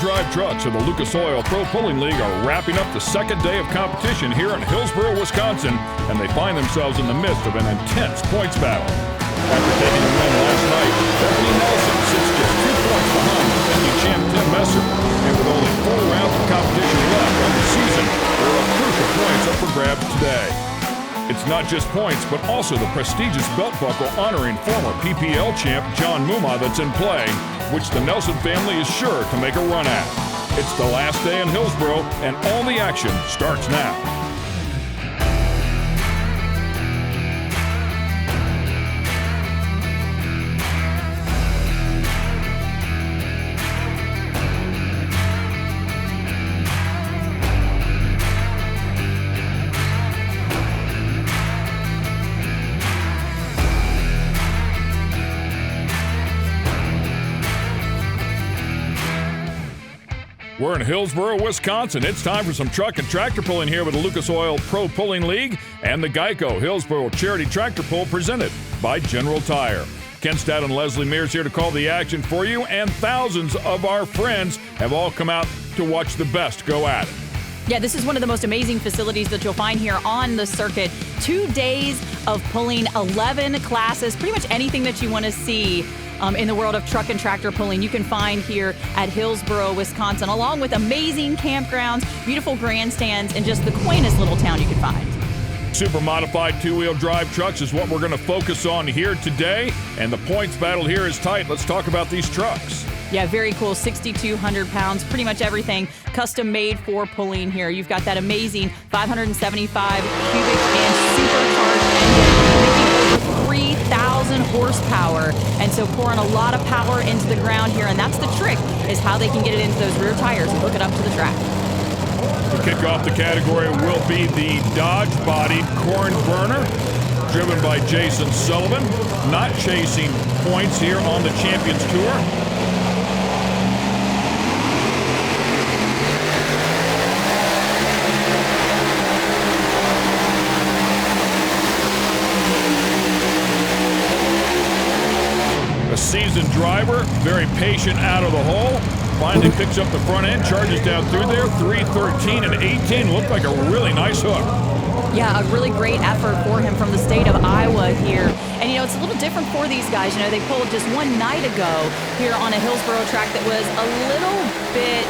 drive trucks of the Lucas Oil Pro Pulling League are wrapping up the second day of competition here in Hillsboro, Wisconsin, and they find themselves in the midst of an intense points battle. After taking the win last night, Bethany Nelson sits just 2 points behind defending champ Tim Messer, and with only 4 rounds of competition left on the season, there are crucial points up for grabs today. It's not just points, but also the prestigious belt buckle honoring former PPL champ John Muma that's in play, which the Nelson family is sure to make a run at. It's the last day in Hillsboro, and all the action starts now. We're in Hillsboro, Wisconsin. It's time for some truck and tractor pulling here with the Lucas Oil Pro Pulling League and the Geico Hillsboro Charity Tractor Pull presented by General Tire. Ken Stout and Leslie Mears here to call the action for you, and thousands of our friends have all come out to watch the best go at it. Yeah, this is one of the most amazing facilities that you'll find here on the circuit. 2 days of pulling, 11 classes, pretty much anything that you want to see in the world of truck and tractor pulling you can find here at Hillsboro, Wisconsin, along with amazing campgrounds, beautiful grandstands, and just the quaintest little town you can find. Super modified 2-wheel drive trucks is what we're going to focus on here today, and the points battle here is tight. Let's talk about these trucks. Yeah, very cool. 6,200 pounds, pretty much everything custom made for pulling here. You've got that amazing 575 cubic and supercharged engine, making over 3,000 horsepower. And so pouring a lot of power into the ground here. And that's the trick, is how they can get it into those rear tires and hook it up to the track. To kick off the category will be the Dodge-bodied corn burner, driven by Jason Sullivan, not chasing points here on the Champions Tour. A seasoned driver, very patient out of the hole. Finally picks up the front end, charges down through there. 3:13 and 18 looked like a really nice hook. Yeah, a really great effort for him from the state of Iowa here. And, it's a little different for these guys. They pulled just one night ago here on a Hillsboro track that was a little bit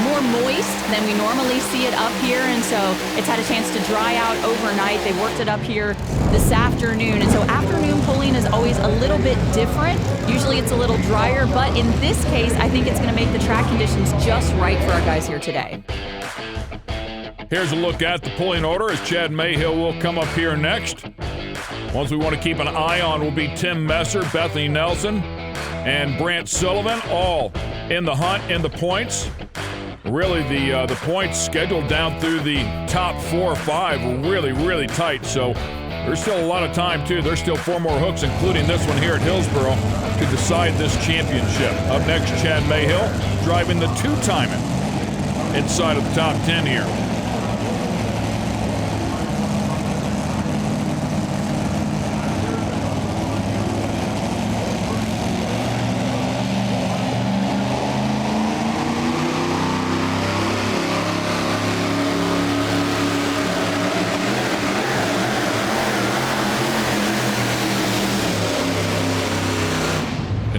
more moist than we normally see it up here. And so it's had a chance to dry out overnight. They worked it up here this afternoon. And so afternoon pulling is always a little bit different. Usually it's a little drier, but in this case, I think it's going to make the track conditions just right for our guys here today. Here's a look at the pulling order as Chad Mayhill will come up here next. Ones we want to keep an eye on will be Tim Messer, Bethany Nelson, and Brant Sullivan, all in the hunt in the points. Really, the points scheduled down through the top 4 or 5 are really, really tight. So there's still a lot of time, too. There's still 4 more hooks, including this one here at Hillsboro, to decide this championship. Up next, Chad Mayhill driving the 2-timing inside of the top 10 here.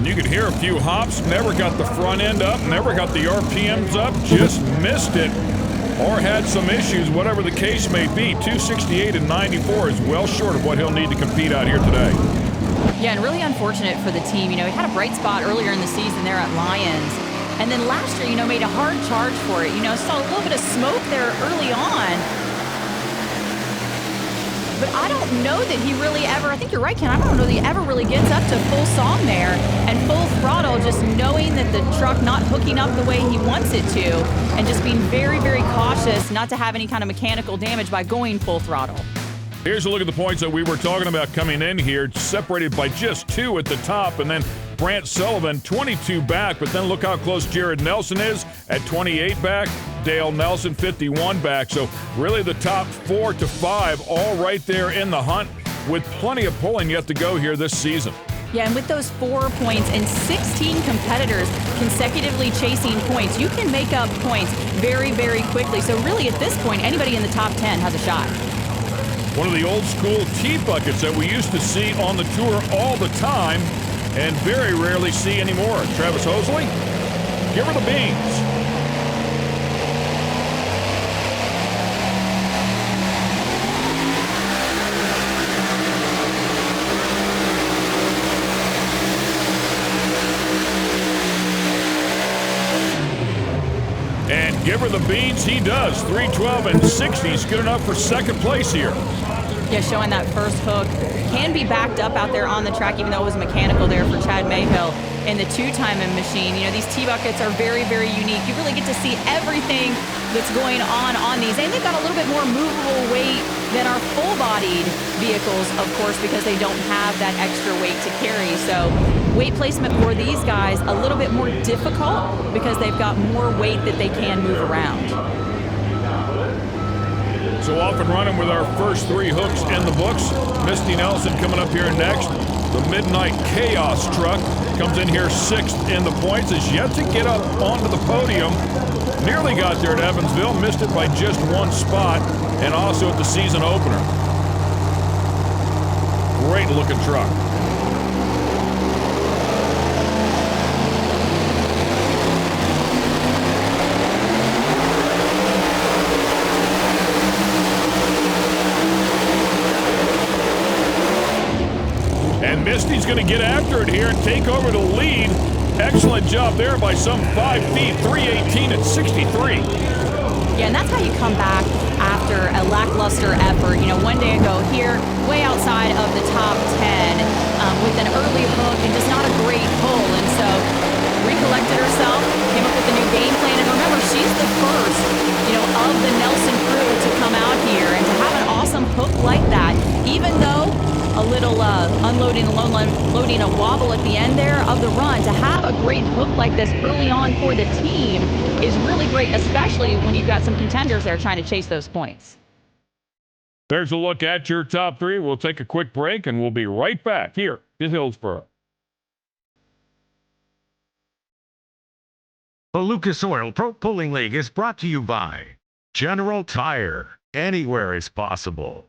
You could hear a few hops, never got the front end up, never got the RPMs up, just missed it, or had some issues, whatever the case may be. 268 and 94 is well short of what he'll need to compete out here today. Yeah, and really unfortunate for the team. He had a bright spot earlier in the season there at Lions. And then last year, made a hard charge for it. Saw a little bit of smoke there early on. But I don't know that he really ever, I think you're right, Ken, I don't know that he ever really gets up to full song there and full throttle, just knowing that the truck not hooking up the way he wants it to, and just being very, very cautious not to have any kind of mechanical damage by going full throttle. Here's a look at the points that we were talking about coming in here, separated by just 2 at the top, and then Brant Sullivan 22 back, but then look how close Jared Nelson is at 28 back. Dale Nelson 51 back. So really the top 4 to 5 all right there in the hunt, with plenty of pulling yet to go here this season. Yeah, and with those 4 points and 16 competitors consecutively chasing points, you can make up points very, very quickly. So really at this point, anybody in the top 10 has a shot. One of the old school tee buckets that we used to see on the tour all the time and very rarely see anymore. Travis Hosley, give her the beans. And give her the beans, he does. 3:12 and 60 is good enough for second place here. Yeah, showing that first hook. Can be backed up out there on the track, even though it was mechanical there for Chad Mayhill in the two-timing machine. You know, these T-buckets are very, very unique. You really get to see everything that's going on these. And they've got a little bit more movable weight than our full-bodied vehicles, of course, because they don't have that extra weight to carry. So weight placement for these guys a little bit more difficult because they've got more weight that they can move around. So off and running with our first 3 hooks in the books. Misty Nelson coming up here next. The Midnight Chaos truck comes in here 6th in the points, is yet to get up onto the podium. Nearly got there at Evansville, missed it by just 1 spot, and also at the season opener. Great looking truck. And Misty's going to get after it here and take over the lead. Excellent job there by some 5 feet, 3:18 and 63. Yeah, and that's how you come back after a lackluster effort. You know, one day ago here, way outside of the top 10 with an early hook and just not a great pull. And so recollected herself, came up with a new game plan. And remember, she's the first, you know, of the Nelson crew to come out here and to have an awesome hook like that, even though a little unloading and loading a wobble at the end there of the run. To have a great hook like this early on for the team is really great, especially when you've got some contenders there trying to chase those points. There's a look at your top 3. We'll take a quick break, and we'll be right back here in Hillsboro. The Lucas Oil Pro Pulling League is brought to you by General Tire. Anywhere is possible.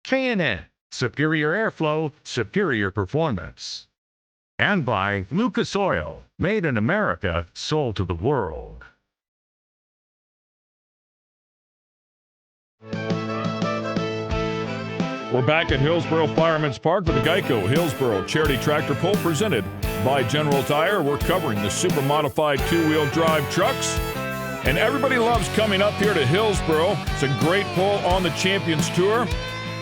K&N. Superior airflow, superior performance. And by Lucas Oil, made in America, sold to the world. We're back at Hillsboro Fireman's Park with the Geico Hillsboro Charity Tractor Pull presented by General Tire. We're covering the super modified 2-wheel drive trucks. And everybody loves coming up here to Hillsboro. It's a great pull on the Champions Tour.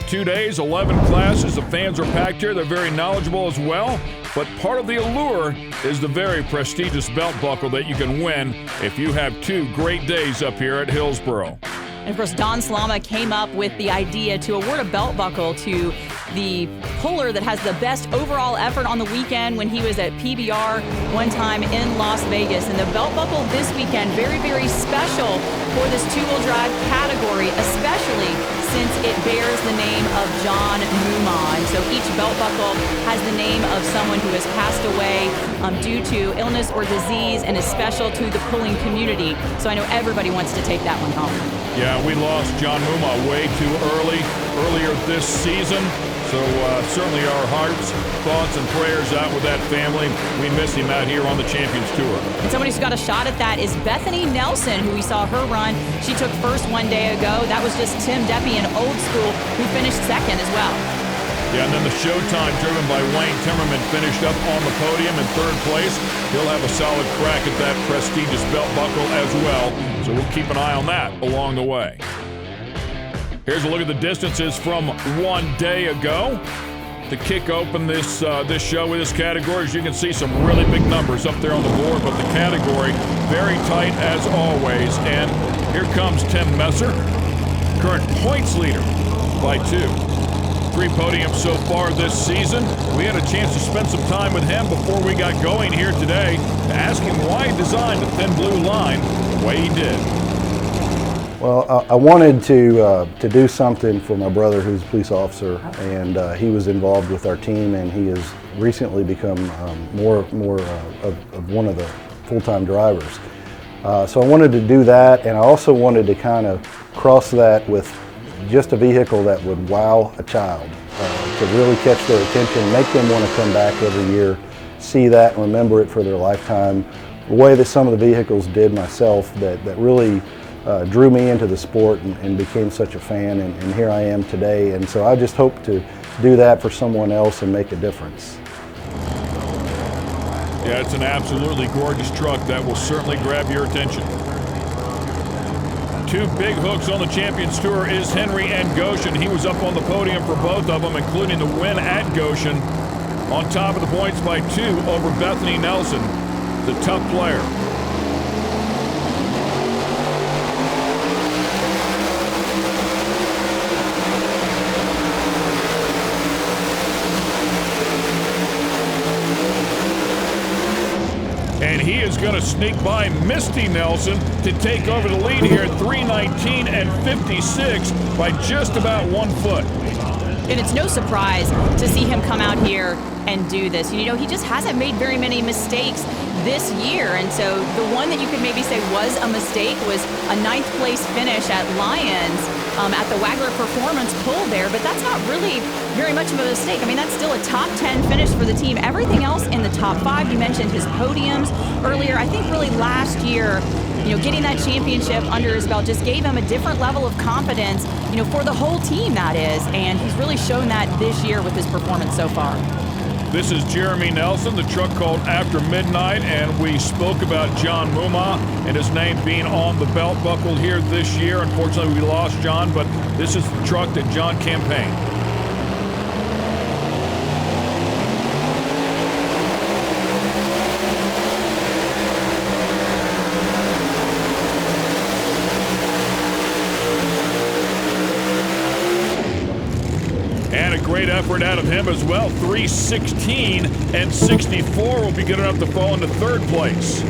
2 days, 11 classes. The fans are packed here. They're very knowledgeable as well. But part of the allure is the very prestigious belt buckle that you can win if you have 2 great days up here at Hillsboro. And of course, Don Slama came up with the idea to award a belt buckle to the puller that has the best overall effort on the weekend when he was at PBR one time in Las Vegas. And the belt buckle this weekend, very, very special for this 2-wheel drive category, especially since it bears the name of John Muma. And so each belt buckle has the name of someone who has passed away due to illness or disease and is special to the pulling community. So I know everybody wants to take that one home. Yeah, we lost John Muma way too earlier this season. So certainly our hearts, thoughts, and prayers out with that family. We miss him out here on the Champions Tour. And somebody who's got a shot at that is Bethany Nelson, who we saw her run. She took first one day ago. That was just Tim Deppy in Old School, who finished second as well. Yeah, and then the Showtime, driven by Wayne Timmerman, finished up on the podium in 3rd place. He'll have a solid crack at that prestigious belt buckle as well. So we'll keep an eye on that along the way. Here's a look at the distances from one day ago. To kick open this show with this category, as you can see, some really big numbers up there on the board, but the category very tight as always. And here comes Tim Messer, current points leader by 2. 3 podiums so far this season. We had a chance to spend some time with him before we got going here today to ask him why he designed the thin blue line the way he did. Well, I wanted to do something for my brother, who's a police officer, and he was involved with our team, and he has recently become more of one of the full-time drivers. So I wanted to do that, and I also wanted to kind of cross that with just a vehicle that would wow a child, to really catch their attention, make them want to come back every year, see that and remember it for their lifetime, the way that some of the vehicles did myself that really drew me into the sport and became such a fan, and here I am today. And so I just hope to do that for someone else and make a difference. Yeah, it's an absolutely gorgeous truck that will certainly grab your attention. Two big hooks on the Champions Tour is Henry and Goshen. He was up on the podium for both of them, including the win at Goshen. On top of the points by 2 over Bethany Nelson, the tough player. And he is going to sneak by Misty Nelson to take over the lead here at 3:19 and 56 by just about 1 foot. And it's no surprise to see him come out here and do this. You know, he just hasn't made very many mistakes this year. And so the one that you could maybe say was a mistake was a 9th place finish at Lions at the Wagler Performance Pull there. But that's not really very much of a mistake. I mean, that's still a top 10 finish for the team. Everything else in the top 5. You mentioned his podiums earlier. I think really last year, you know, getting that championship under his belt just gave him a different level of confidence, you know, for the whole team, that is. And he's really shown that this year with his performance so far. This is Jeremy Nelson, the truck called After Midnight, and we spoke about John Muma and his name being on the belt buckle here this year. Unfortunately, we lost John, but this is the truck that John campaigned. And a great effort out of him as well. 3:16 and 64 will be good enough to fall into 3rd place.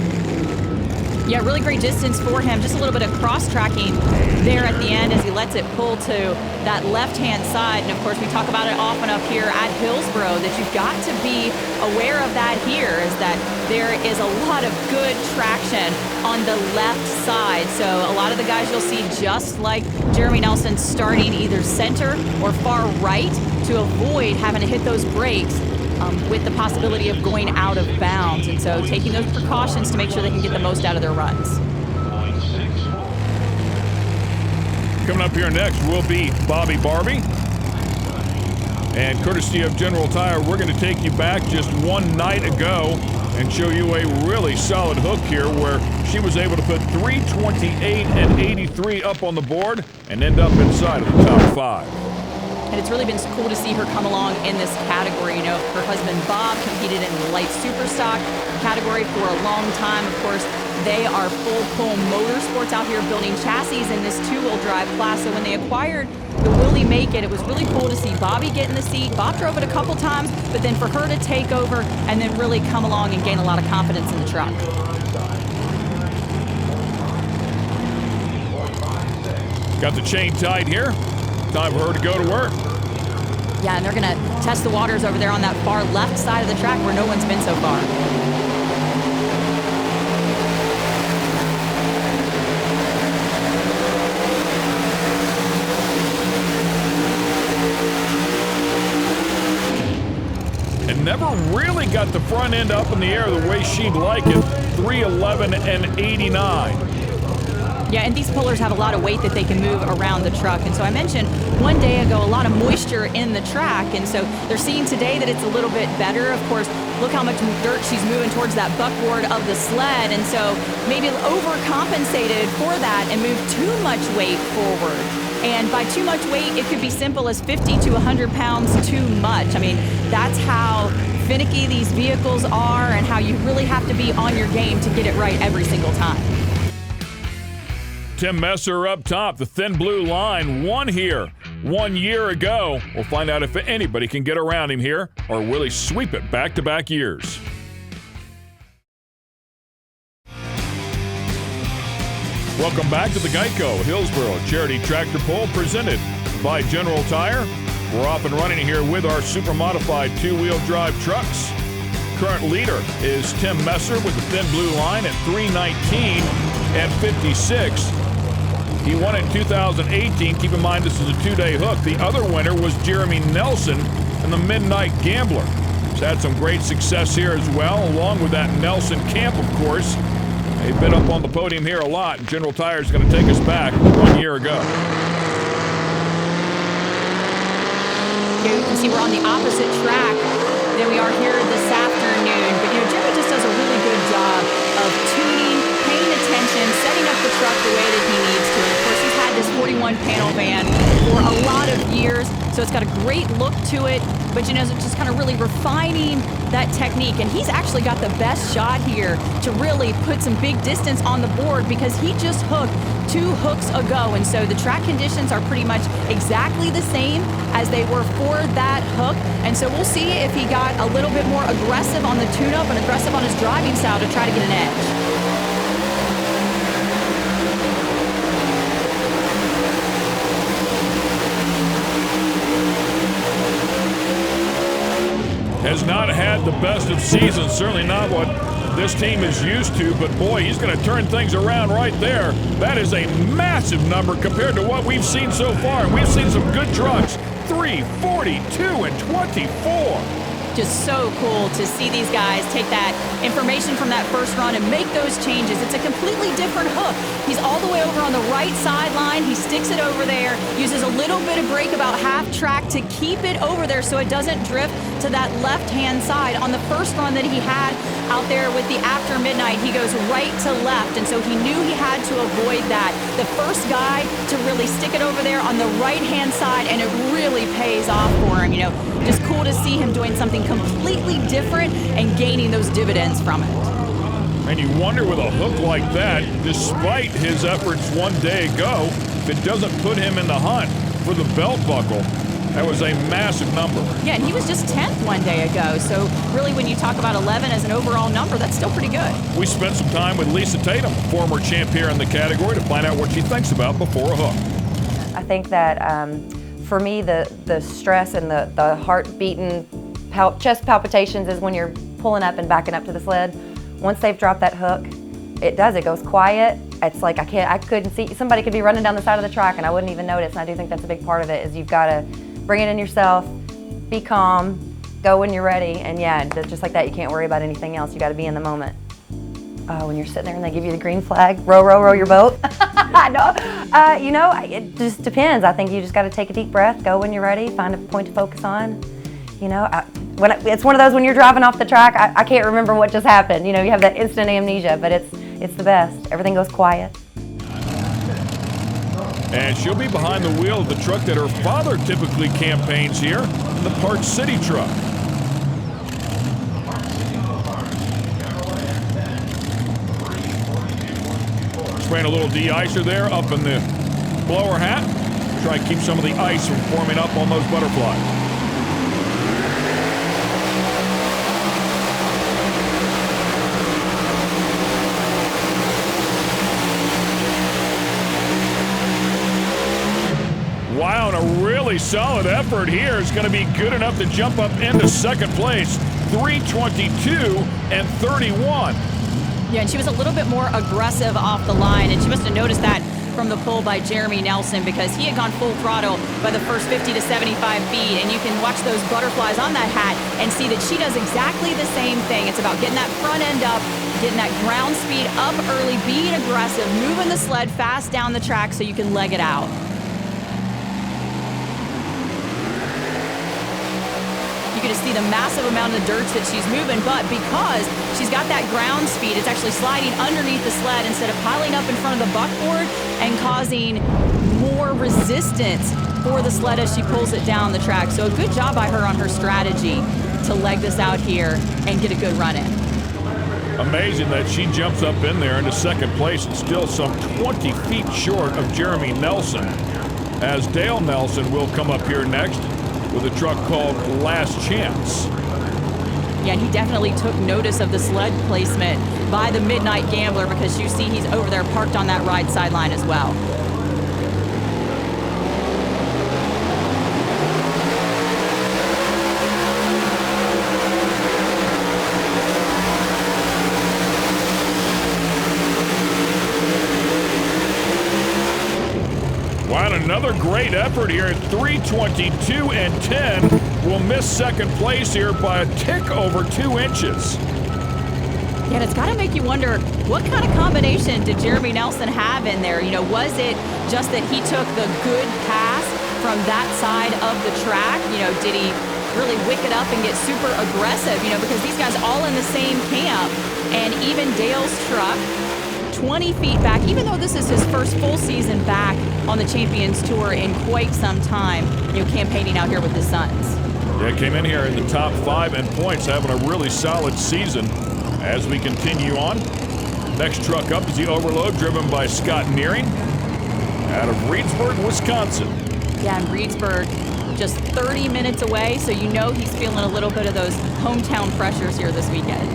Yeah, really great distance for him. Just a little bit of cross-tracking there at the end as he lets it pull to that left-hand side. And, of course, we talk about it often up here at Hillsboro that you've got to be aware of that here, is that there is a lot of good traction on the left side. So a lot of the guys you'll see, just like Jeremy Nelson, starting either center or far right to avoid having to hit those brakes with the possibility of going out of bounds. And so taking those precautions to make sure they can get the most out of their runs. Coming up here next will be Bobby Barbie. And courtesy of General Tire, we're going to take you back just one night ago and show you a really solid hook here where she was able to put 3:28 and 83 up on the board and end up inside of the top 5. And it's really been cool to see her come along in this category. You know, her husband Bob competed in the light superstock category for a long time. Of course, they are full pull motorsports out here building chassis in this 2-wheel drive class. So when they acquired the Willie Make It, it was really cool to see Bobby get in the seat. Bob drove it a couple times, but then for her to take over and then really come along and gain a lot of confidence in the truck. Got the chain tight here. Time for her to go to work. Yeah, and they're going to test the waters over there on that far left side of the track where no one's been so far. And never really got the front end up in the air the way she'd like it. 3:11 and 89. Yeah, and these pullers have a lot of weight that they can move around the truck. And so I mentioned one day ago a lot of moisture in the track. And so they're seeing today that it's a little bit better. Of course, look how much dirt she's moving towards that buckboard of the sled. And so maybe overcompensated for that and moved too much weight forward. And by too much weight, it could be simple as 50 to 100 pounds too much. I mean, that's how finicky these vehicles are and how you really have to be on your game to get it right every single time. Tim Messer up top, the thin blue line, won here 1 year ago. We'll find out if anybody can get around him here or will he sweep it back-to-back years. Welcome back to the Geico Hillsboro Charity Tractor Pull presented by General Tire. We're off and running here with our super modified two-wheel drive trucks. Current leader is Tim Messer with the thin blue line at 319 and 56. He won in 2018. Keep in mind this is a two-day hook. The other winner was Jeremy Nelson in the Midnight Gambler. He's had some great success here as well, along with that Nelson camp, of course. They've been up on the podium here a lot, and General Tire is going to take us back 1 year ago. Here you can see we're on the opposite track than we are here this afternoon. But, Jeremy just does a really good job of tuning, paying attention, setting up the truck the way that he needs to. And, of course, he's had this 41-panel van for a lot of years, so it's got a great look to it. But, it's just kind of really refining that technique. And he's actually got the best shot here to really put some big distance on the board because he just hooked 2 hooks ago. And so the track conditions are pretty much exactly the same as they were for that hook. And so we'll see if he got a little bit more aggressive on the tune-up and aggressive on his driving style to try to get an edge. Has not had the best of seasons, certainly not what this team is used to, but boy, he's going to turn things around right there. That is a massive number compared to what we've seen so far. We've seen some good trucks, 3:42 and 24. Just so cool to see these guys take that information from that first run and make those changes. It's a completely different hook. He's all the way over on the right sideline. He sticks it over there, uses a little bit of brake about half track to keep it over there so it doesn't drift to that left-hand side. On the first run that he had out there with the after midnight, he goes right to left, and so he knew he had to avoid that. The first guy to really stick it over there on the right-hand side, and it really pays off for him. Just cool to see him doing something completely different and gaining those dividends from it. And you wonder with a hook like that, despite his efforts 1 day ago, if it doesn't put him in the hunt for the belt buckle. That was a massive number. Yeah, and he was just 10th 1 day ago. So really when you talk about 11 as an overall number, that's still pretty good. We spent some time with Lisa Tatum, former champ here in the category, to find out what she thinks about before a hook. I think that for me, the stress and the heart beating, chest palpitations is when you're pulling up and backing up to the sled. Once they've dropped that hook, it goes quiet. It's like I couldn't see, somebody could be running down the side of the track and I wouldn't even notice. And I do think that's a big part of it, is you've got to bring it in yourself, be calm, go when you're ready, and yeah, just like that, you can't worry about anything else. You got to be in the moment. When you're sitting there and they give you the green flag, row your boat. It just depends. I think you just got to take a deep breath, go when you're ready, find a point to focus on. It's one of those when you're driving off the track, I can't remember what just happened. You have that instant amnesia, but it's the best. Everything goes quiet. And she'll be behind the wheel of the truck that her father typically campaigns here, the Park City truck. Spraying a little de-icer there up in the blower hat. Try to keep some of the ice from forming up on those butterflies. Wow, and a really solid effort here is going to be good enough to jump up into second place. 3:22 and 31. Yeah, and she was a little bit more aggressive off the line, and she must have noticed that from the pull by Jeremy Nelson, because he had gone full throttle by the first 50 to 75 feet, and you can watch those butterflies on that hat and see that she does exactly the same thing. It's about getting that front end up, getting that ground speed up early, being aggressive, moving the sled fast down the track so you can leg it out. You can just see the massive amount of dirt that she's moving, but because she's got that ground speed, it's actually sliding underneath the sled instead of piling up in front of the buckboard and causing more resistance for the sled as she pulls it down the track. So a good job by her on her strategy to leg this out here and get a good run in. Amazing that she jumps up in there into second place and still some 20 feet short of Jeremy Nelson, as Dale Nelson will come up here next with a truck called Last Chance. Yeah, and he definitely took notice of the sled placement by the Midnight Gambler, because you see he's over there parked on that right sideline as well. Wow, another great effort here at 3:22 and 10. Will miss second place here by a tick over 2 inches. Yeah, and it's got to make you wonder, what kind of combination did Jeremy Nelson have in there? You know, was it just that he took the good pass from that side of the track? You know, did he really wick it up and get super aggressive? You know, because these guys all in the same camp, and even Dale's truck 20 feet back, even though this is his first full season back on the Champions Tour in quite some time, you know, campaigning out here with his sons. Yeah, came in here in the top 5 in points, having a really solid season. As we continue on, next truck up is the Overload, driven by Scott Nearing out of Reedsburg, Wisconsin. Yeah, and Reedsburg just 30 minutes away, so you know he's feeling a little bit of those hometown pressures here this weekend.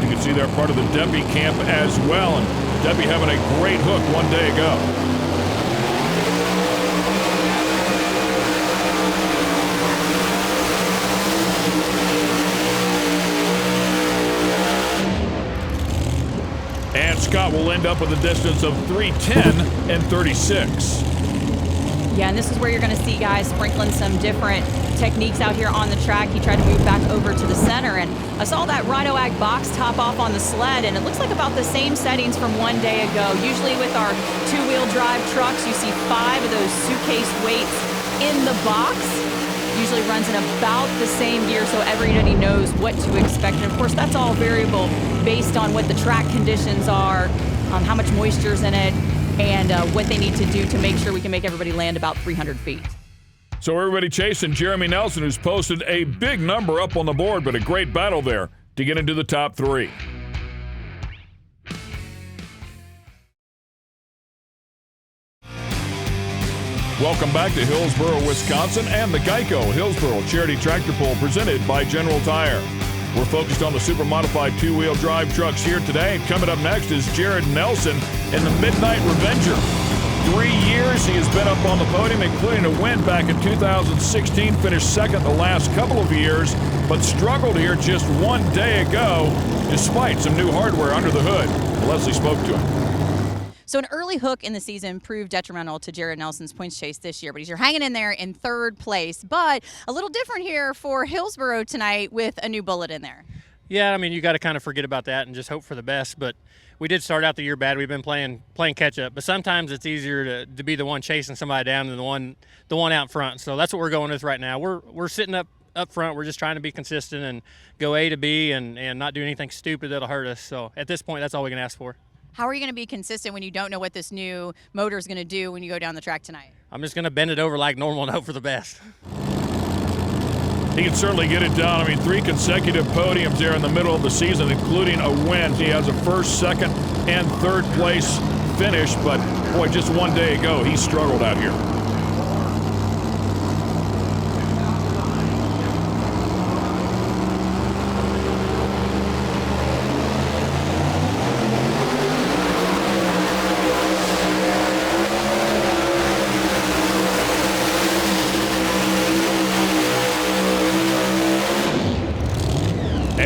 You can see they're part of the Debbie camp as well, and Debbie having a great hook one day ago. And Scott will end up with a distance of 3:10 and 36. Yeah, and this is where you're going to see guys sprinkling some different techniques out here on the track. He tried to move back over to the center, and I saw that Rhino Ag box top off on the sled, and it looks like about the same settings from one day ago. Usually with our two-wheel drive trucks, you see 5 of those suitcase weights in the box. Usually runs in about the same gear, so everybody knows what to expect. And of course, that's all variable based on what the track conditions are, how much moisture's in it, and what they need to do to make sure we can make everybody land about 300 feet. So everybody chasing Jeremy Nelson, who's posted a big number up on the board, but a great battle there to get into the top 3. Welcome back to Hillsboro, Wisconsin, and the Geico Hillsboro Charity Tractor Pull presented by General Tire. We're focused on the super modified two-wheel drive trucks here today. And coming up next is Jared Nelson in the Midnight Revenger. 3 years he has been up on the podium, including a win back in 2016, finished second the last couple of years, but struggled here just one day ago, despite some new hardware under the hood. Leslie spoke to him. So an early hook in the season proved detrimental to Jared Nelson's points chase this year, but he's hanging in there in 3rd place. But a little different here for Hillsboro tonight with a new bullet in there. Yeah, I mean, you got to kind of forget about that and just hope for the best. But we did start out the year bad. We've been playing catch up. But sometimes it's easier to be the one chasing somebody down than the one out front. So that's what we're going with right now. We're sitting up front. We're just trying to be consistent and go A to B and not do anything stupid that'll hurt us. So at this point, that's all we can ask for. How are you going to be consistent when you don't know what this new motor is going to do when you go down the track tonight? I'm just going to bend it over like normal and hope for the best. He can certainly get it done. I mean, 3 consecutive podiums there in the middle of the season, including a win. He has a 1st, 2nd, and 3rd place finish, but boy, just one day ago, he struggled out here.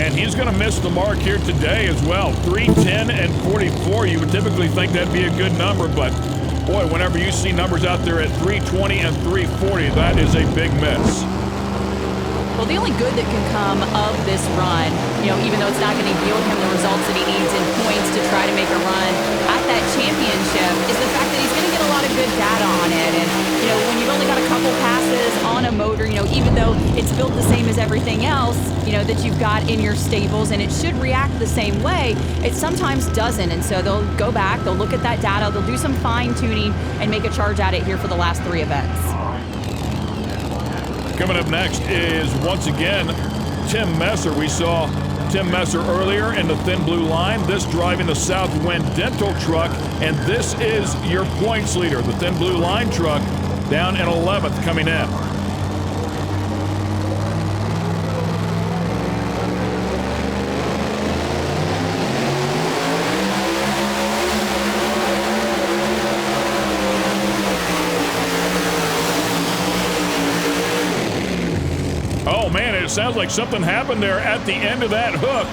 He's going to miss the mark here today as well. 3:10 and 44. You would typically think that'd be a good number, but boy, whenever you see numbers out there at 3:20 and 3:40, that is a big miss. Well, the only good that can come of this run, you know, even though it's not going to yield him the results that he needs in points to try to make a run at that championship, is the fact that he's going to get a lot of good data on it. And, you know, when you've only got a couple passes on a motor, you know, even though it's built the same as everything else, you know, that you've got in your stables, and it should react the same way, it sometimes doesn't. And so they'll go back, they'll look at that data, they'll do some fine tuning and make a charge at it here for the last 3 events. Coming up next is, once again, Tim Messer. We saw Tim Messer earlier in the thin blue line, this driving the Southwind Dental truck, and this is your points leader, the thin blue line truck, down in 11th coming in. Oh, man, it sounds like something happened there at the end of that hook.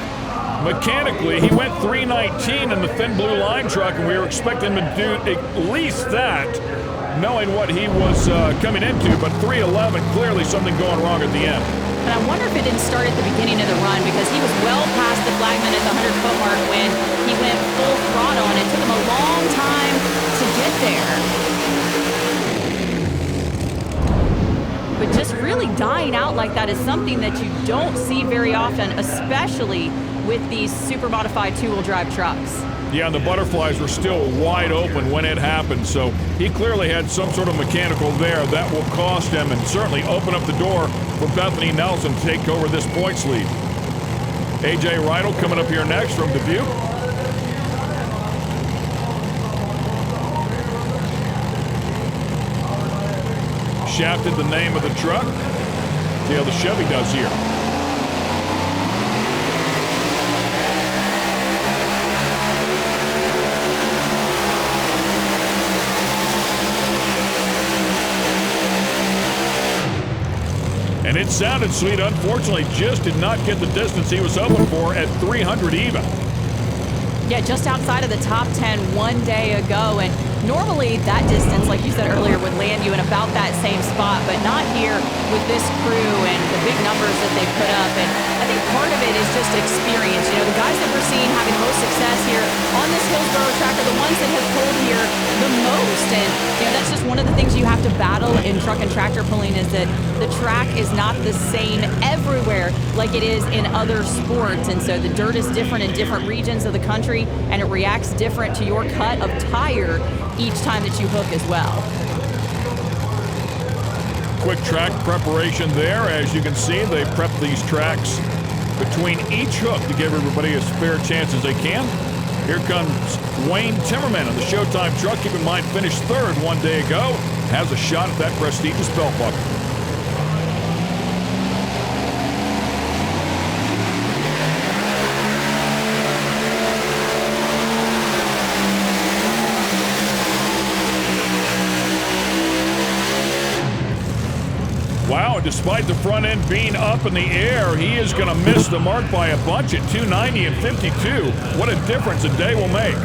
Mechanically, he went 319 in the thin blue line truck, and we were expecting him to do at least that, knowing what he was coming into, but 311, clearly something going wrong at the end. And I wonder if it didn't start at the beginning of the run, because he was well past the flagman at the 100-foot mark when he went full throttle, and it took him a long time to get there. But just really dying out like that is something that you don't see very often, especially with these super modified two-wheel drive trucks. Yeah, and the butterflies were still wide open when it happened, so he clearly had some sort of mechanical there that will cost him and certainly open up the door for Bethany Nelson to take over this points lead. A.J. Reidel coming up here next from Dubuque. Shafted the name of the truck. See how the Chevy does here. And it sounded sweet. Unfortunately, just did not get the distance he was hoping for at 300 even. Yeah, just outside of the top 10 one day ago. And normally that distance, like you said earlier, would land you in about that same spot, but not here with this crew and the big numbers that they put up. And I think part of it is just experience. You know, the guys that we're seeing having most success here on this Hillsboro track are the ones that have pulled here the most. And, you know, that's just one of the things you have to battle in truck and tractor pulling, is that the track is not the same everywhere like it is in other sports. And so the dirt is different in different regions of the country, and it reacts different to your cut of tire each time that you hook as well. Quick track preparation there. As you can see, they prep these tracks between each hook to give everybody as fair chance as they can. Here comes Wayne Timmerman in the Showtime truck. Keep in mind, finished third one day ago. Has a shot at that prestigious belt buckle. Wow, despite the front end being up in the air, he is going to miss the mark by a bunch at 290 and 52. What a difference a day will make.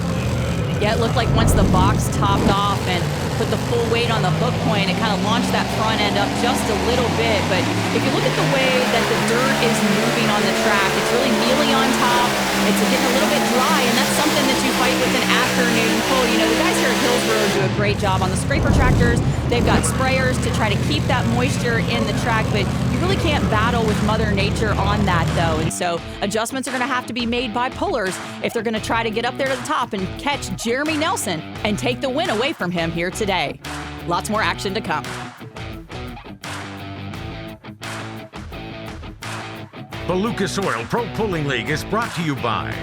Yeah, it looked like once the box topped off and put the full weight on the hook point, it kind of launched that front end up just a little bit. But if you look at the way that the dirt is moving on the track, it's really mealy on top. It's getting a little bit dry, and that's something that you fight with an afternoon pull. You know, the guys here at Hillsboro do a great job on the scraper tractors. They've got sprayers to try to keep that moisture in the track, but you really can't battle with Mother Nature on that, though. And so adjustments are going to have to be made by pullers if they're going to try to get up there to the top and catch Jeremy Nelson and take the win away from him here today. Lots more action to come. The Lucas Oil Pro Pulling League is brought to you by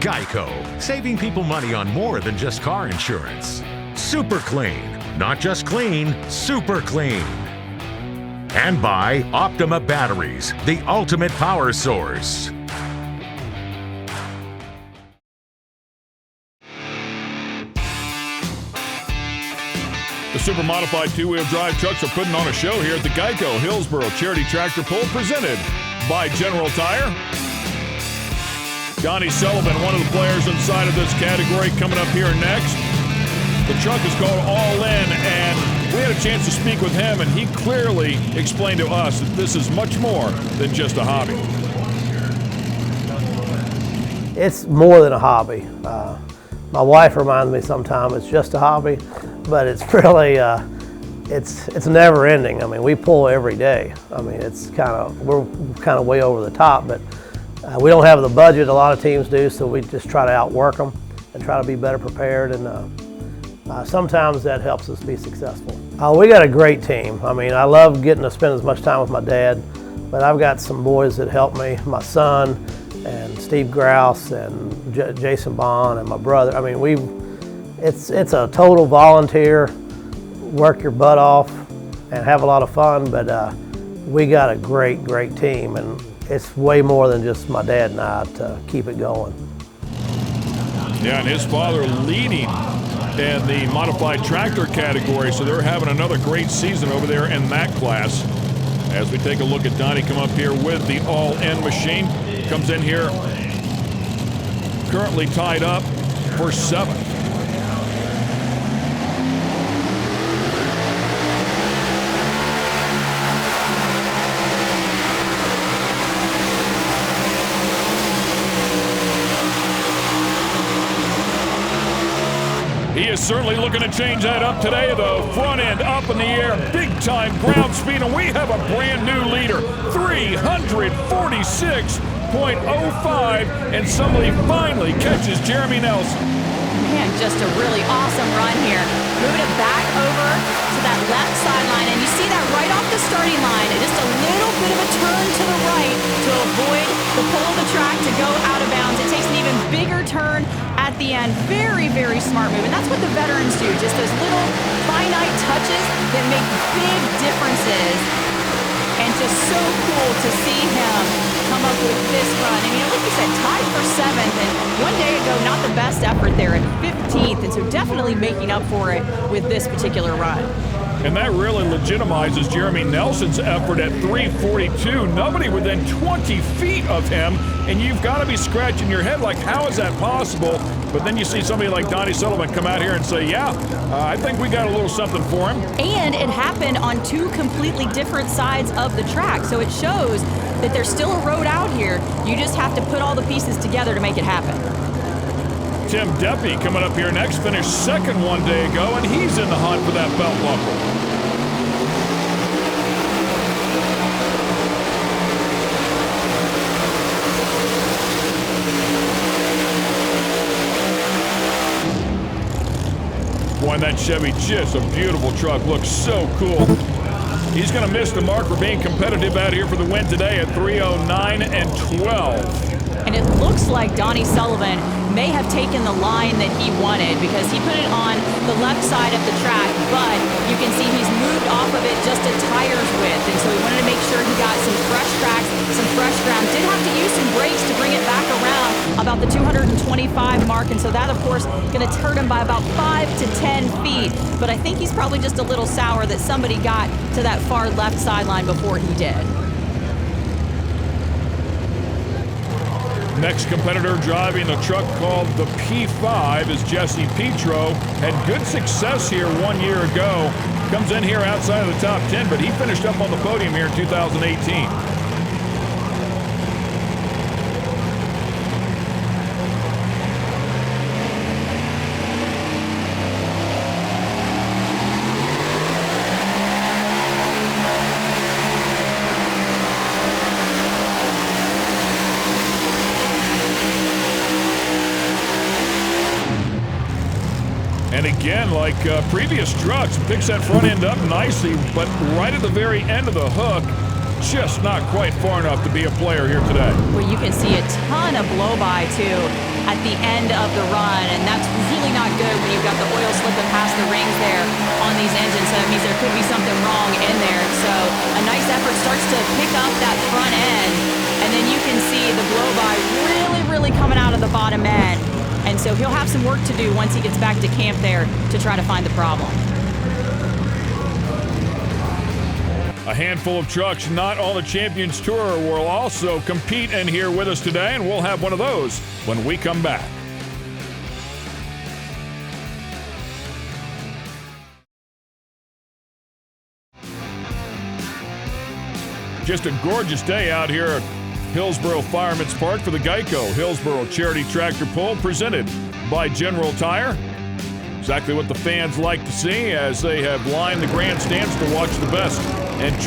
Geico, saving people money on more than just car insurance. Super Clean, not just clean, super clean. And by Optima Batteries, the ultimate power source. The super modified two-wheel drive trucks are putting on a show here at the Geico Hillsboro Charity Tractor Pull, presented by General Tire. Donnie Sullivan, one of the players inside of this category, coming up here next. The truck is called All In, and we had a chance to speak with him, and he clearly explained to us that this is much more than just a hobby. It's more than a hobby. My wife reminds me sometimes it's just a hobby, but it's really, it's never ending. I mean, we pull every day. I mean, we're kind of way over the top, but we don't have the budget a lot of teams do, so we just try to outwork them and try to be better prepared, and sometimes that helps us be successful. We got a great team. I mean, I love getting to spend as much time with my dad, but I've got some boys that help me, my son, and Steve Grouse, and Jason Bond, and my brother. I mean, it's a total volunteer, work your butt off, and have a lot of fun, but we got a great team, and it's way more than just my dad and I to keep it going. Yeah, and his father leading in the modified tractor category, so they're having another great season over there in that class. As we take a look at Donnie come up here with the all-in machine. Comes in here currently tied up for 7th. He is certainly looking to change that up today, though. Front end up in the air, big time ground speed, and we have a brand new leader, 346.05, and somebody finally catches Jeremy Nelson. Man, just a really awesome run here. Moving it back over to that left sideline, and you see that right off the starting line. Just a little bit of a turn to the right to avoid the pull of the track to go out of bounds. It takes an even bigger turn at the end. Very, very smart move, and that's what the veterans do. Just those little finite touches that make big differences. And just so cool to see him come up with this run. And like you said, tied for 7th, and one day ago, not the best effort there at 15th, and so definitely making up for it with this particular run. And that really legitimizes Jeremy Nelson's effort at 342. Nobody within 20 feet of him, and you've got to be scratching your head like, how is that possible? But then you see somebody like Donnie Sullivan come out here and say, yeah, I think we got a little something for him. And it happened on 2 completely different sides of the track, so it shows that there's still a road out here. You just have to put all the pieces together to make it happen. Tim Deppy coming up here next, finished 2nd one day ago, and he's in the hunt for that belt buckle. Boy, that Chevy, just a beautiful truck, looks so cool. He's going to miss the mark for being competitive out here for the win today at 309 and 12. And it looks like Donnie Sullivan may have taken the line that he wanted, because he put it on the left side of the track, but you can see he's moved off of it just a tire's width, and so he wanted to make sure he got some fresh tracks, some fresh ground. Did have to use some brakes to bring it back around about the 225 mark, and so that, of course, going to hurt him by about 5 to 10 feet. But I think he's probably just a little sour that somebody got to that far left sideline before he did. Next competitor driving a truck called the P5 is Jesse Petro. Had good success here 1 year ago. Comes in here outside of the top 10, but he finished up on the podium here in 2018. And again, like previous trucks, picks that front end up nicely, but right at the very end of the hook, just not quite far enough to be a player here today. Well, you can see a ton of blow-by, too, at the end of the run, and that's really not good when you've got the oil slipping past the rings there on these engines, so that means there could be something wrong in there. So a nice effort starts to pick up that front end, and then you can see the blow-by really coming out of the bottom end. And so he'll have some work to do once he gets back to camp there to try to find the problem. A handful of trucks not on the Champions Tour will also compete in here with us today, and we'll have one of those when we come back. Just a gorgeous day out here at Hillsboro Fireman's Park for the Geico Hillsboro Charity Tractor Pull, presented by General Tire. Exactly what the fans like to see as they have lined the grandstands to watch the best and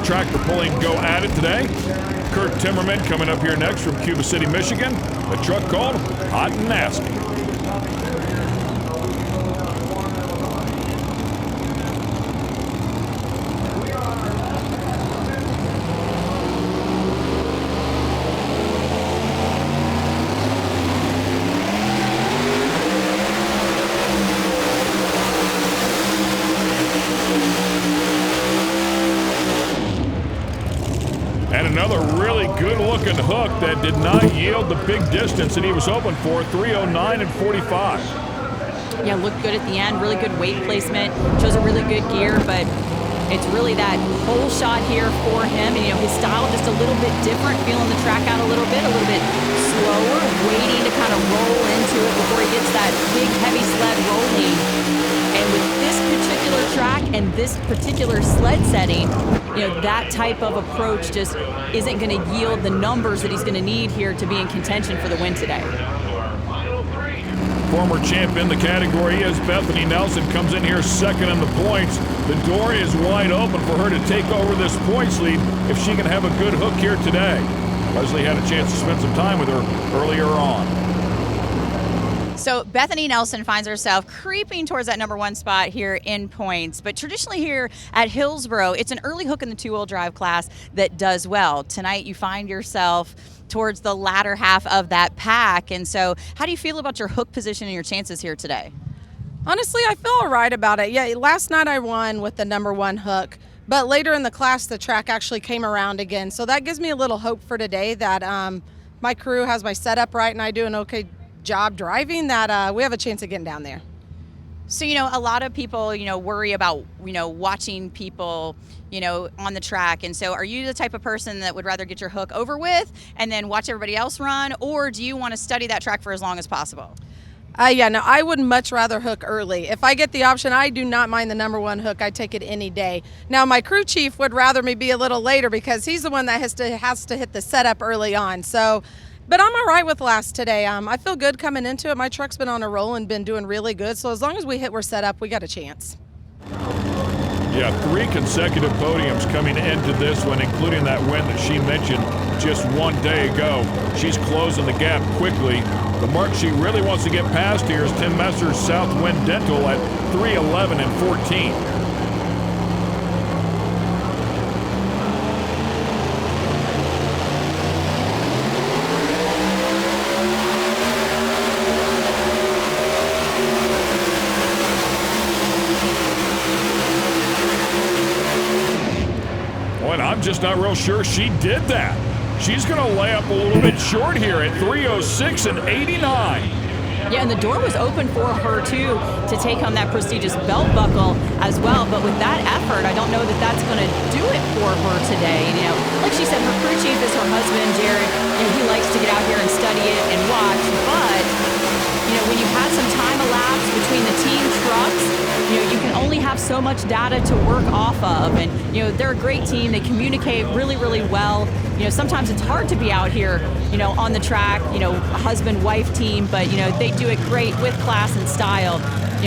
tractor pulling go at it today. Kurt Timmerman coming up here next from Cuba City, Michigan. A truck called Hot and Nasty. And another really good-looking hook that did not yield the big distance that he was hoping for, 309 and 45. Yeah, looked good at the end, really good weight placement, chose a really good gear, but It's really that whole shot here for him. And, his style just a little bit different, feeling the track out a little bit slower, waiting to kind of roll into it before he gets that big, heavy sled rolling. And with this particular track and this particular sled setting, that type of approach just isn't going to yield the numbers that he's going to need here to be in contention for the win today. Former champ in the category is Bethany Nelson, comes in here second in the points. The door is wide open for her to take over this points lead if she can have a good hook here today. Leslie had a chance to spend some time with her earlier on. So Bethany Nelson finds herself creeping towards that number 1 spot here in points. But traditionally here at Hillsboro, it's an early hook in the 2-wheel drive class that does well. Tonight you find yourself towards the latter half of that pack. And so how do you feel about your hook position and your chances here today? Honestly, I feel all right about it. Yeah, last night I won with the number 1 hook. But later in the class, the track actually came around again. So that gives me a little hope for today that my crew has my setup right and I do an okay job driving, that we have a chance of getting down there. So, a lot of people, worry about, watching people, on the track. And so are you the type of person that would rather get your hook over with and then watch everybody else run? Or do you want to study that track for as long as possible? I would much rather hook early. If I get the option, I do not mind the number 1 hook. I take it any day. Now, my crew chief would rather me be a little later because he's the one that has to hit the setup early on. So, but I'm all right with last today. I feel good coming into it. My truck's been on a roll and been doing really good. So as long as we're set up, we got a chance. Yeah, 3 consecutive podiums coming into this one, including that win that she mentioned just 1 day ago. She's closing the gap quickly. The mark she really wants to get past here is Tim Messer's Southwind Dental at 3:11 and 14. And I'm just not real sure she did that. She's going to lay up a little bit short here at 3:06 and 89. Yeah, and the door was open for her, too, to take home that prestigious belt buckle as well. But with that effort, I don't know that that's going to do it for her today. Like she said, her crew chief is her husband, Jared. He likes to get out here and study it and watch. But, when you had some time elapsed between the team trucks, you can only have so much data to work off of. And, they're a great team. They communicate really, really well. Sometimes it's hard to be out here, on the track, husband-wife team, but, they do it great with class and style.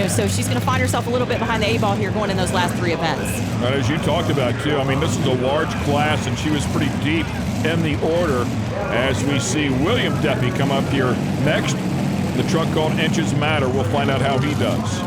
So she's going to find herself a little bit behind the 8-ball here going in those last 3 events. And as you talked about, too, this is a large class, and she was pretty deep in the order as we see William Deppy come up here next. The truck called Inches Matter. We'll find out how he does.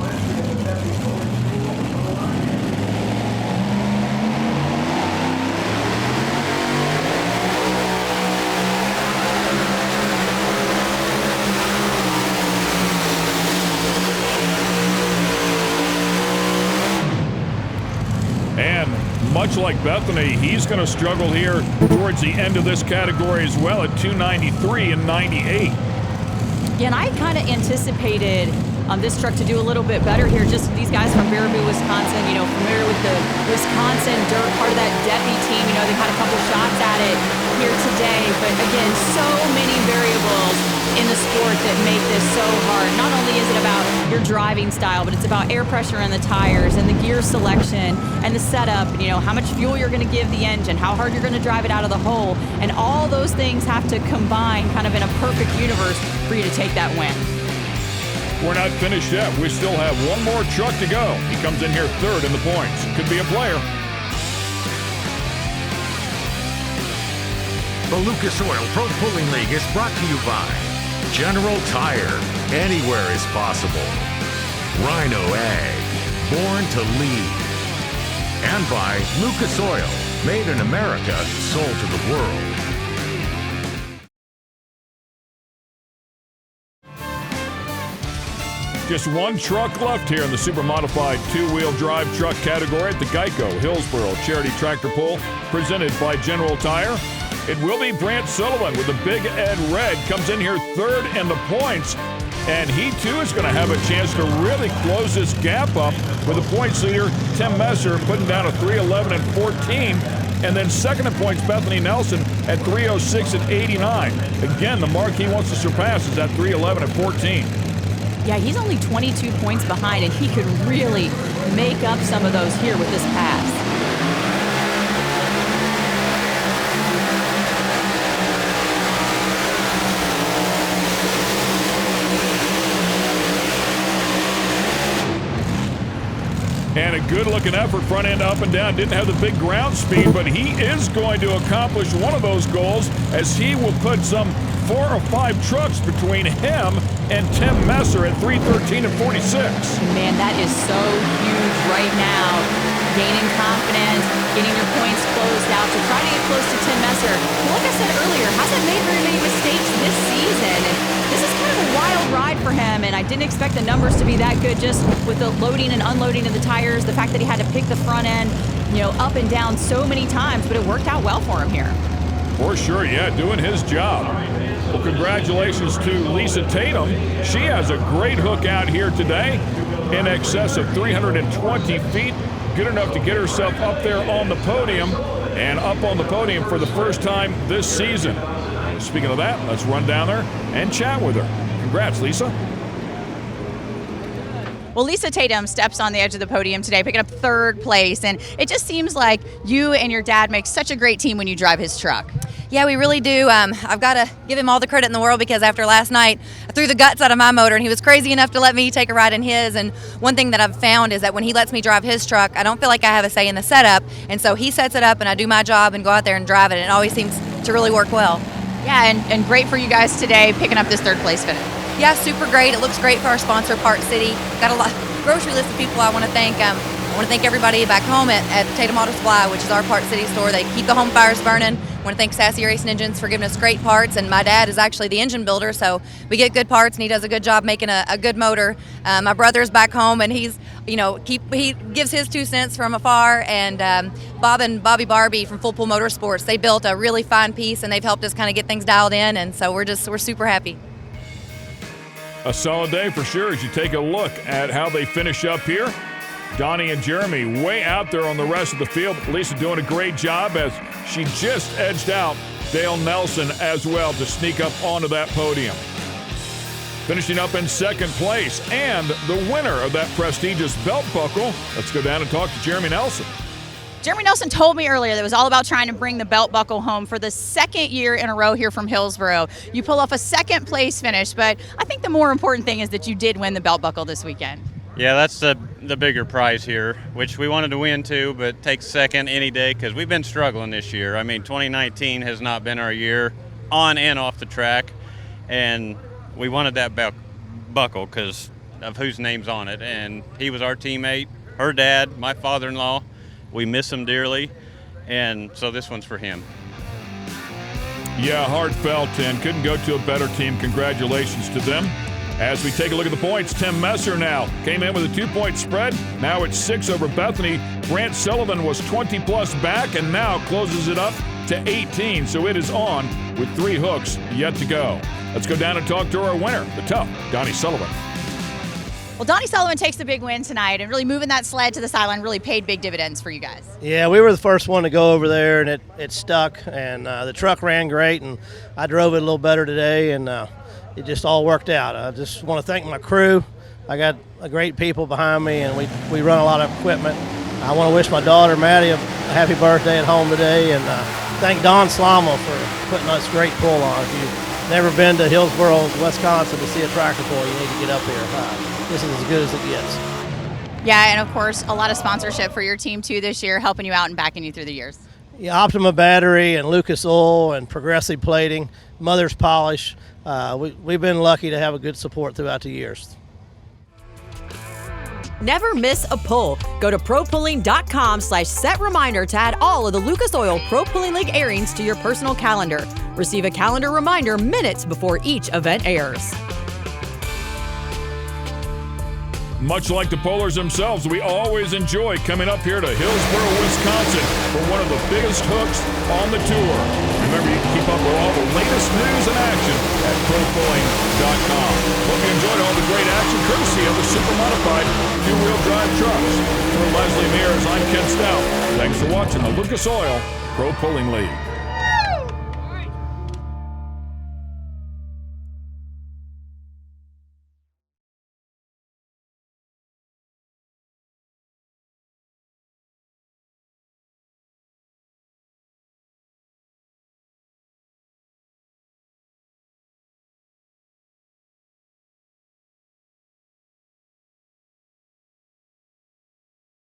And much like Bethany, he's going to struggle here towards the end of this category as well at 293 and 98. Yeah, and I kind of anticipated this truck to do a little bit better here. Just these guys from Baraboo, Wisconsin, familiar with the Wisconsin dirt, part of that Deppy team. They've had a couple shots at it here today. But again, so many variables in the sport that make this so hard. Not only is it about your driving style, but it's about air pressure in the tires and the gear selection and the setup, how much fuel you're going to give the engine, how hard you're going to drive it out of the hole. And all those things have to combine kind of in a perfect universe for you to take that win. We're not finished yet. We still have one more truck to go. He comes in here third in the points. Could be a player. The Lucas Oil Pro Pulling League is brought to you by General Tire, anywhere is possible. Rhino Ag, born to lead. And by Lucas Oil, made in America, sold to the world. Just one truck left here in the super modified 2-wheel drive truck category at the Geico Hillsboro Charity Tractor Pull presented by General Tire. It will be Brant Sullivan with the Big Ed Red, comes in here third in the points. And he, too, is going to have a chance to really close this gap up with the points leader, Tim Messer, putting down a 3:11 and 14. And then second in points, Bethany Nelson at 3:06 and 89. Again, the mark he wants to surpass is at 3:11 and 14. Yeah, he's only 22 points behind, and he could really make up some of those here with this pass. And a good-looking effort, front end up and down. Didn't have the big ground speed, but he is going to accomplish one of those goals as he will put some 4 or 5 trucks between him and Tim Messer at 3:13 and 46. Man, that is so huge right now. Gaining confidence, getting your points closed out to try to get close to Tim Messer, who, like I said earlier, hasn't made very many mistakes this season. And this is kind of a wild ride for him, and I didn't expect the numbers to be that good just with the loading and unloading of the tires, the fact that he had to pick the front end, up and down so many times, but it worked out well for him here. For sure, yeah, doing his job. Well, congratulations to Lisa Tatum. She has a great hook out here today, in excess of 320 feet. Good enough to get herself up there on the podium, and up on the podium for the first time this season. Speaking of that, let's run down there and chat with her. Congrats, Lisa. Well, Lisa Tatum steps on the edge of the podium today, picking up third place, and it just seems like you and your dad make such a great team when you drive his truck. Yeah, we really do. I've got to give him all the credit in the world because after last night, I threw the guts out of my motor, and he was crazy enough to let me take a ride in his. And one thing that I've found is that when he lets me drive his truck, I don't feel like I have a say in the setup. And so he sets it up, and I do my job and go out there and drive it, and it always seems to really work well. Yeah, and great for you guys today, picking up this third place finish. Yeah, super great. It looks great for our sponsor, Park City. Got a lot grocery list of people I want to thank. I want to thank everybody back home at Tatum Auto Supply, which is our Park City store. They keep the home fires burning. I want to thank Sassy Racing Engines for giving us great parts, and my dad is actually the engine builder, so we get good parts, and he does a good job making a good motor. My brother's back home, and he's, he gives his 2 cents from afar, and Bob and Bobby Barbie from Full Pool Motorsports, they built a really fine piece, and they've helped us kind of get things dialed in, and so we're super happy. A solid day for sure as you take a look at how they finish up here. Donnie and Jeremy way out there on the rest of the field. Lisa doing a great job as she just edged out Dale Nelson as well to sneak up onto that podium. Finishing up in second place and the winner of that prestigious belt buckle. Let's go down and talk to Jeremy Nelson. Jeremy Nelson told me earlier that it was all about trying to bring the belt buckle home for the second year in a row here from Hillsboro. You pull off a second place finish, but I think the more important thing is that you did win the belt buckle this weekend. Yeah, that's the bigger prize here, which we wanted to win too, but take second any day because we've been struggling this year. I mean, 2019 has not been our year on and off the track, and we wanted that buckle because of whose name's on it, and he was our teammate, her dad, my father-in-law. We miss him dearly, and so this one's for him. Yeah, heartfelt, and couldn't go to a better team. Congratulations to them. As we take a look at the points, Tim Messer now came in with a 2-point spread. Now it's 6 over Bethany. Grant Sullivan was 20-plus back and now closes it up to 18. So it is on with 3 hooks yet to go. Let's go down and talk to our winner, the tough Donnie Sullivan. Well, Donnie Sullivan takes the big win tonight, and really moving that sled to the sideline really paid big dividends for you guys. Yeah, we were the first one to go over there, and it stuck, and the truck ran great, and I drove it a little better today, and it just all worked out. I just want to thank my crew. I got great people behind me, and we run a lot of equipment. I want to wish my daughter, Maddie, a happy birthday at home today, and thank Don Slama for putting us great pull on. If you've never been to Hillsboro, Wisconsin to see a tractor pull, you need to get up here. This is as good as it gets. Yeah, and of course, a lot of sponsorship for your team too this year, helping you out and backing you through the years. Yeah, Optima Battery and Lucas Oil and Progressive Plating, Mother's Polish. We've been lucky to have a good support throughout the years. Never miss a pull. Go to propulling.com/set reminder to add all of the Lucas Oil Pro Pulling League airings to your personal calendar. Receive a calendar reminder minutes before each event airs. Much like the Polars themselves, we always enjoy coming up here to Hillsboro, Wisconsin for one of the biggest hooks on the tour. Remember, you can keep up with all the latest news and action at ProPulling.com. Hope you enjoyed all the great action courtesy of the super modified two-wheel drive trucks. For Leslie Mears, I'm Ken Stout. Thanks for watching the Lucas Oil Pro Pulling League.